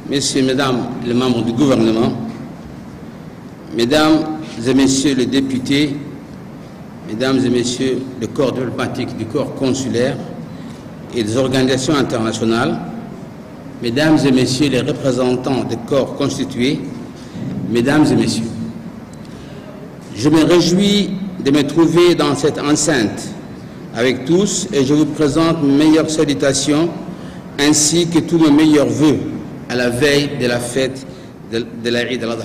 Messieurs, Mesdames les membres du gouvernement, Mesdames et Messieurs les députés, Mesdames et Messieurs le corps diplomatique du corps consulaire et des organisations internationales, Mesdames et Messieurs les représentants des corps constitués, Mesdames et Messieurs, je me réjouis de me trouver dans cette enceinte avec tous et je vous présente mes meilleures salutations ainsi que tous mes meilleurs vœux à la veille de la fête de l'Aïd al-Adha.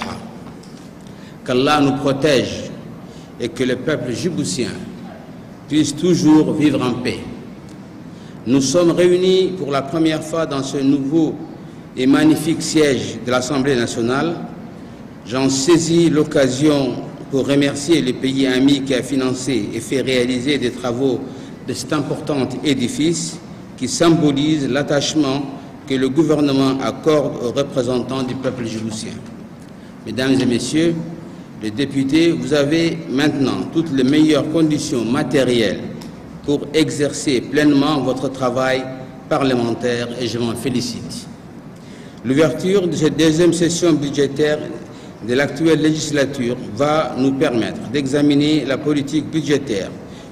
Qu'Allah nous protège et que le peuple djiboutien puisse toujours vivre en paix. Nous sommes réunis pour la première fois dans ce nouveau et magnifique siège de l'Assemblée nationale. J'en saisis l'occasion pour remercier le pays ami qui a financé et fait réaliser des travaux de cet important édifice qui symbolise l'attachement que le gouvernement accorde aux représentants du peuple djiboutien. Mesdames et Messieurs les députés, vous avez maintenant toutes les meilleures conditions matérielles pour exercer pleinement votre travail parlementaire et je m'en félicite. L'ouverture de cette deuxième session budgétaire de l'actuelle législature va nous permettre d'examiner la politique budgétaire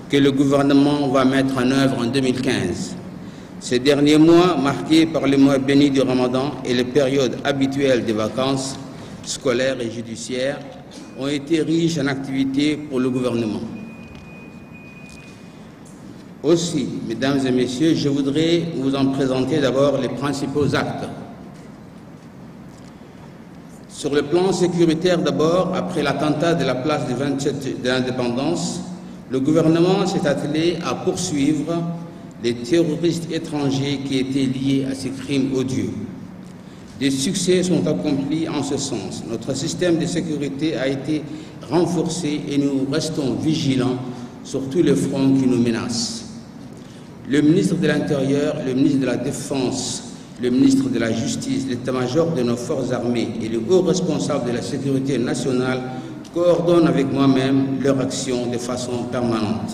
que le gouvernement va mettre en œuvre en 2015. Ces derniers mois, marqués par les mois bénis du Ramadan et les périodes habituelles des vacances scolaires et judiciaires, ont été riches en activités pour le gouvernement. Aussi, Mesdames et Messieurs, je voudrais vous en présenter d'abord les principaux actes. Sur le plan sécuritaire d'abord, après l'attentat de la place du 27 de l'indépendance, le gouvernement s'est attelé à poursuivre les terroristes étrangers qui étaient liés à ces crimes odieux. Des succès sont accomplis en ce sens. Notre système de sécurité a été renforcé et nous restons vigilants sur tous les fronts qui nous menacent. Le ministre de l'Intérieur, le ministre de la Défense, le ministre de la Justice, l'état-major de nos forces armées et le haut responsable de la sécurité nationale coordonnent avec moi-même leur action de façon permanente.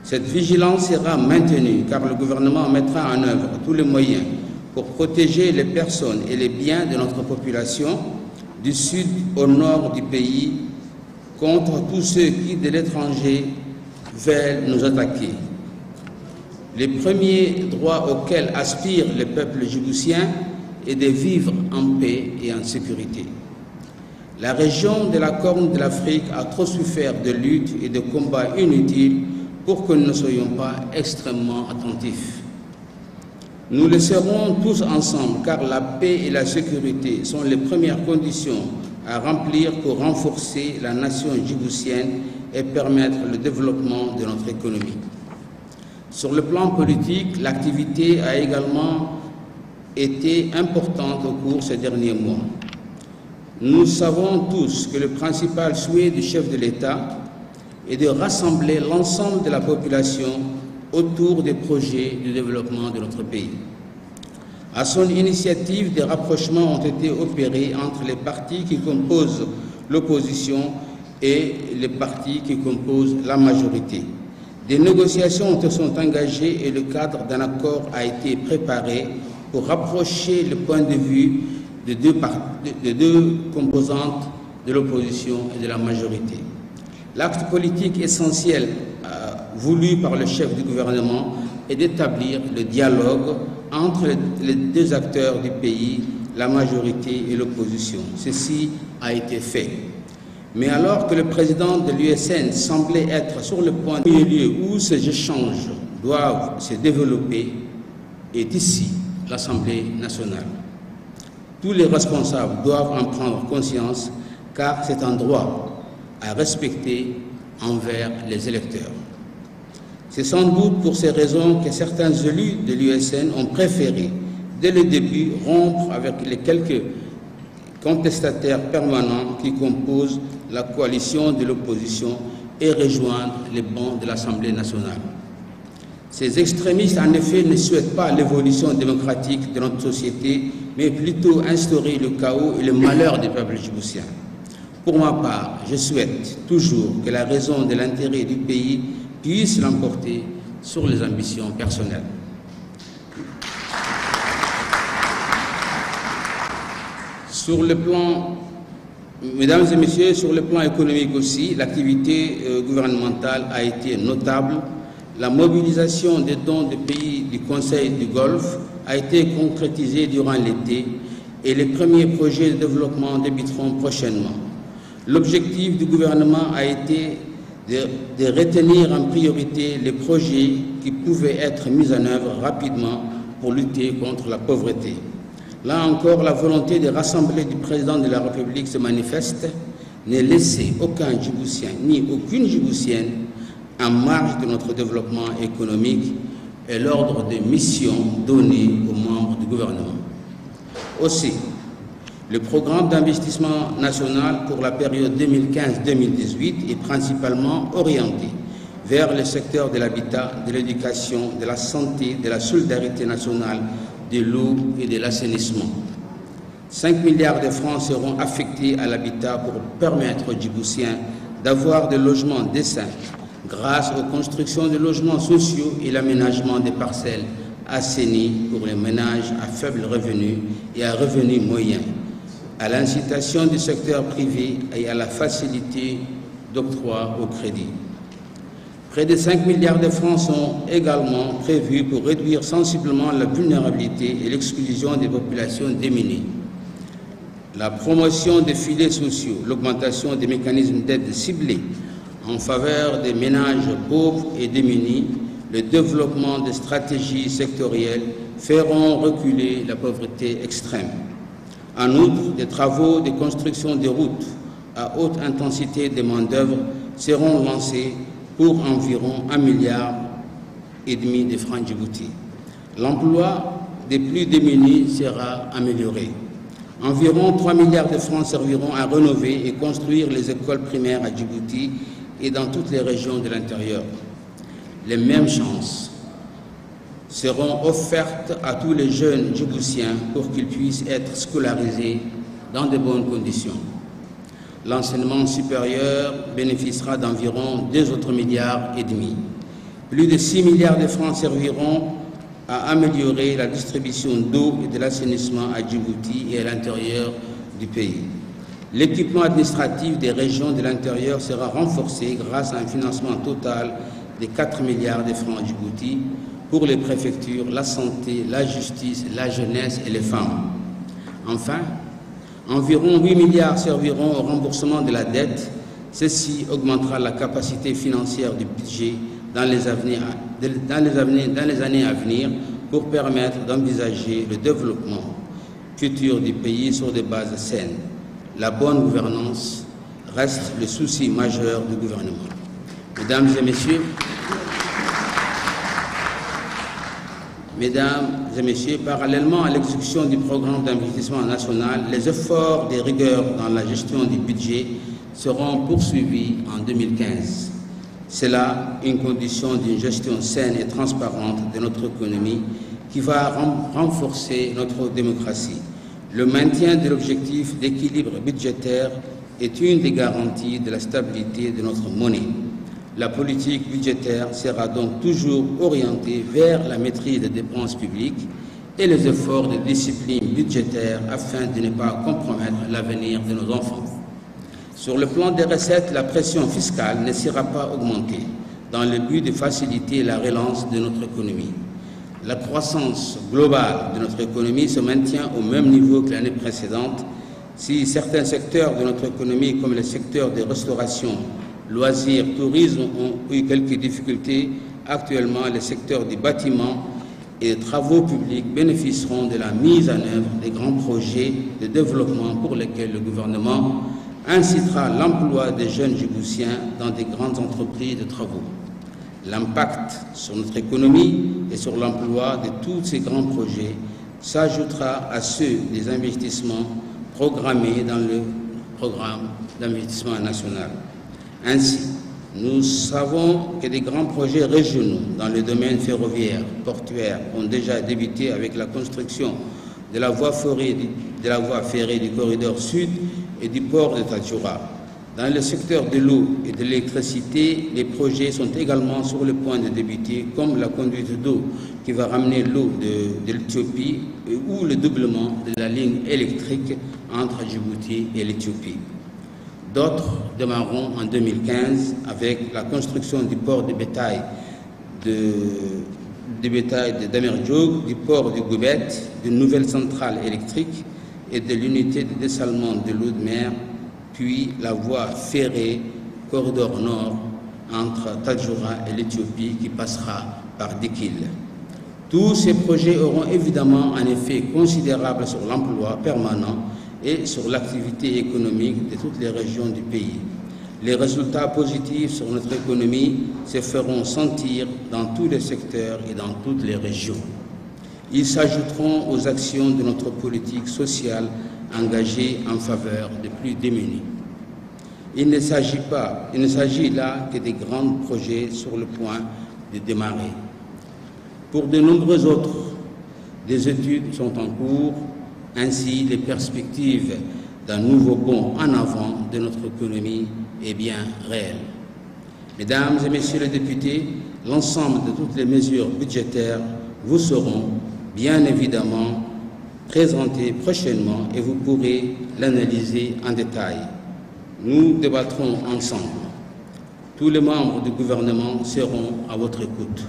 Cette vigilance sera maintenue car le gouvernement mettra en œuvre tous les moyens pour protéger les personnes et les biens de notre population du sud au nord du pays contre tous ceux qui, de l'étranger, veulent nous attaquer. Les premiers droits auxquels aspire le peuple djiboutien est de vivre en paix et en sécurité. La région de la Corne de l'Afrique a trop souffert de luttes et de combats inutiles pour que nous ne soyons pas extrêmement attentifs. Nous le serons tous ensemble car la paix et la sécurité sont les premières conditions à remplir pour renforcer la nation djiboutienne et permettre le développement de notre économie. Sur le plan politique, l'activité a également été importante au cours de ces derniers mois. Nous savons tous que le principal souhait du chef de l'État est de rassembler l'ensemble de la population autour des projets de développement de notre pays. À son initiative, des rapprochements ont été opérés entre les partis qui composent l'opposition et les partis qui composent la majorité. Des négociations sont engagées et le cadre d'un accord a été préparé pour rapprocher le point de vue de deux composantes de l'opposition et de la majorité. L'acte politique essentiel voulu par le chef du gouvernement est d'établir le dialogue entre les deux acteurs du pays, la majorité et l'opposition. Ceci a été fait. Mais alors que le président de l'USN semblait être sur le point de lieu où ces échanges doivent se développer est ici, l'Assemblée nationale. Tous les responsables doivent en prendre conscience car c'est un droit à respecter envers les électeurs. C'est sans doute pour ces raisons que certains élus de l'USN ont préféré, dès le début, rompre avec les quelques contestataires permanents qui composent la coalition de l'opposition et rejoindre les bancs de l'Assemblée nationale. Ces extrémistes, en effet, ne souhaitent pas l'évolution démocratique de notre société, mais plutôt instaurer le chaos et le malheur des peuples djiboutiens. Pour ma part, je souhaite toujours que la raison de l'intérêt du pays puisse l'emporter sur les ambitions personnelles. Sur le plan, mesdames et messieurs, sur le plan économique aussi, l'activité gouvernementale a été notable. La mobilisation des dons des pays du Conseil du Golfe a été concrétisée durant l'été et les premiers projets de développement débuteront prochainement. L'objectif du gouvernement a été de retenir en priorité les projets qui pouvaient être mis en œuvre rapidement pour lutter contre la pauvreté. Là encore, la volonté de rassembler du président de la République se manifeste, ne laisser aucun Djiboutien ni aucune Djiboutienne en marge de notre développement économique et l'ordre de mission donné aux membres du gouvernement. Aussi, le programme d'investissement national pour la période 2015-2018 est principalement orienté vers le secteur de l'habitat, de l'éducation, de la santé, de la solidarité nationale, de l'eau et de l'assainissement. 5 milliards de francs seront affectés à l'habitat pour permettre aux Djiboutiens d'avoir des logements décents grâce aux constructions de logements sociaux et l'aménagement des parcelles assainies pour les ménages à faible revenu et à revenu moyen, à l'incitation du secteur privé et à la facilité d'octroi au crédit. Près de 5 milliards de francs sont également prévus pour réduire sensiblement la vulnérabilité et l'exclusion des populations démunies. La promotion des filets sociaux, l'augmentation des mécanismes d'aide ciblés en faveur des ménages pauvres et démunis, le développement des stratégies sectorielles feront reculer la pauvreté extrême. En outre, des travaux de construction de routes à haute intensité de main-d'œuvre seront lancés pour environ 1,5 milliard de francs djibouti. L'emploi des plus démunis sera amélioré. Environ 3 milliards de francs serviront à rénover et construire les écoles primaires à Djibouti et dans toutes les régions de l'intérieur. Les mêmes chances seront offertes à tous les jeunes djiboutiens pour qu'ils puissent être scolarisés dans de bonnes conditions. L'enseignement supérieur bénéficiera d'environ 2 autres milliards et demi. Plus de 6 milliards de francs serviront à améliorer la distribution d'eau et de l'assainissement à Djibouti et à l'intérieur du pays. L'équipement administratif des régions de l'intérieur sera renforcé grâce à un financement total de 4 milliards de francs Djibouti pour les préfectures, la santé, la justice, la jeunesse et les femmes. Enfin, environ 8 milliards serviront au remboursement de la dette. Ceci augmentera la capacité financière du budget dans les années à venir pour permettre d'envisager le développement futur du pays sur des bases saines. La bonne gouvernance reste le souci majeur du gouvernement. Mesdames et messieurs, parallèlement à l'exécution du programme d'investissement national, les efforts de rigueur dans la gestion du budget seront poursuivis en 2015. C'est là une condition d'une gestion saine et transparente de notre économie qui va renforcer notre démocratie. Le maintien de l'objectif d'équilibre budgétaire est une des garanties de la stabilité de notre monnaie. La politique budgétaire sera donc toujours orientée vers la maîtrise des dépenses publiques et les efforts de discipline budgétaire afin de ne pas compromettre l'avenir de nos enfants. Sur le plan des recettes, la pression fiscale ne sera pas augmentée dans le but de faciliter la relance de notre économie. La croissance globale de notre économie se maintient au même niveau que l'année précédente. Si certains secteurs de notre économie, comme le secteur de restauration, loisirs, tourisme, ont eu quelques difficultés, actuellement les secteurs du bâtiment et des travaux publics bénéficieront de la mise en œuvre des grands projets de développement pour lesquels le gouvernement incitera l'emploi des jeunes Djiboutiens dans des grandes entreprises de travaux. L'impact sur notre économie et sur l'emploi de tous ces grands projets s'ajoutera à ceux des investissements programmés dans le programme d'investissement national. Ainsi, nous savons que des grands projets régionaux dans le domaine ferroviaire, portuaire, ont déjà débuté avec la construction de la voie ferrée du corridor sud et du port de Tadjoura. Dans le secteur de l'eau et de l'électricité, les projets sont également sur le point de débuter, comme la conduite d'eau qui va ramener l'eau de l'Éthiopie ou le doublement de la ligne électrique entre Djibouti et l'Éthiopie. D'autres démarreront en 2015 avec la construction du port de bétail d'Amerjoug, du port de Goubet, d'une nouvelle centrale électrique et de l'unité de dessalement de l'eau de mer, puis la voie ferrée corridor nord entre Tadjoura et l'Éthiopie qui passera par Dikil. Tous ces projets auront évidemment un effet considérable sur l'emploi permanent et sur l'activité économique de toutes les régions du pays. Les résultats positifs sur notre économie se feront sentir dans tous les secteurs et dans toutes les régions. Ils s'ajouteront aux actions de notre politique sociale engagée en faveur des plus démunis. Il ne s'agit là que des grands projets sur le point de démarrer. Pour de nombreux autres, des études sont en cours. Ainsi, les perspectives d'un nouveau bond en avant de notre économie est bien réelle. Mesdames et Messieurs les députés, l'ensemble de toutes les mesures budgétaires vous seront bien évidemment présentées prochainement et vous pourrez l'analyser en détail. Nous débattrons ensemble. Tous les membres du gouvernement seront à votre écoute.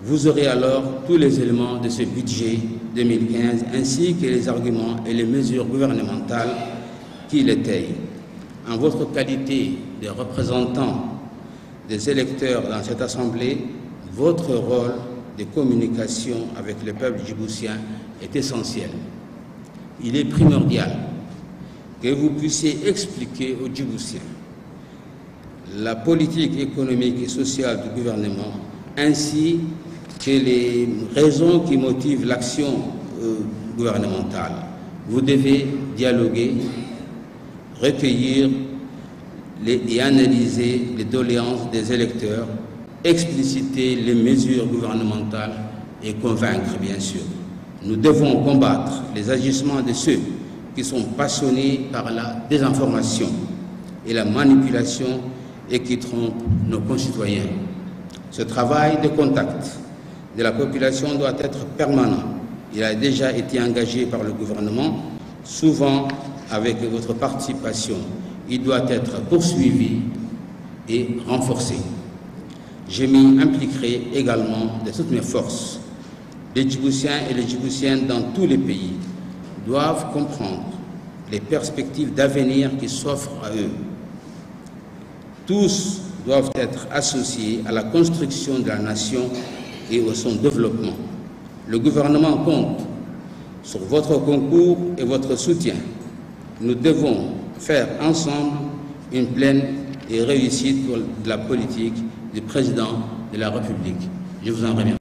Vous aurez alors tous les éléments de ce budget 2015 ainsi que les arguments et les mesures gouvernementales qui l'étayent. En votre qualité de représentant des électeurs dans cette Assemblée, votre rôle de communication avec le peuple djiboutien est essentiel. Il est primordial que vous puissiez expliquer aux Djiboutiens la politique économique et sociale du gouvernement ainsi que les raisons qui motivent l'action gouvernementale. Vous devez dialoguer, recueillir et analyser les doléances des électeurs, expliciter les mesures gouvernementales et convaincre, bien sûr. Nous devons combattre les agissements de ceux qui sont passionnés par la désinformation et la manipulation et qui trompent nos concitoyens. Ce travail de contact de la population doit être permanent. Il a déjà été engagé par le gouvernement, souvent avec votre participation. Il doit être poursuivi et renforcé. Je m'y impliquerai également de toutes mes forces. Les Djiboutiens et les Djiboutiennes dans tous les pays doivent comprendre les perspectives d'avenir qui s'offrent à eux. Tous doivent être associés à la construction de la nation et à son développement. Le gouvernement compte sur votre concours et votre soutien. Nous devons faire ensemble une pleine et réussite pour la politique du président de la République. Je vous en remercie.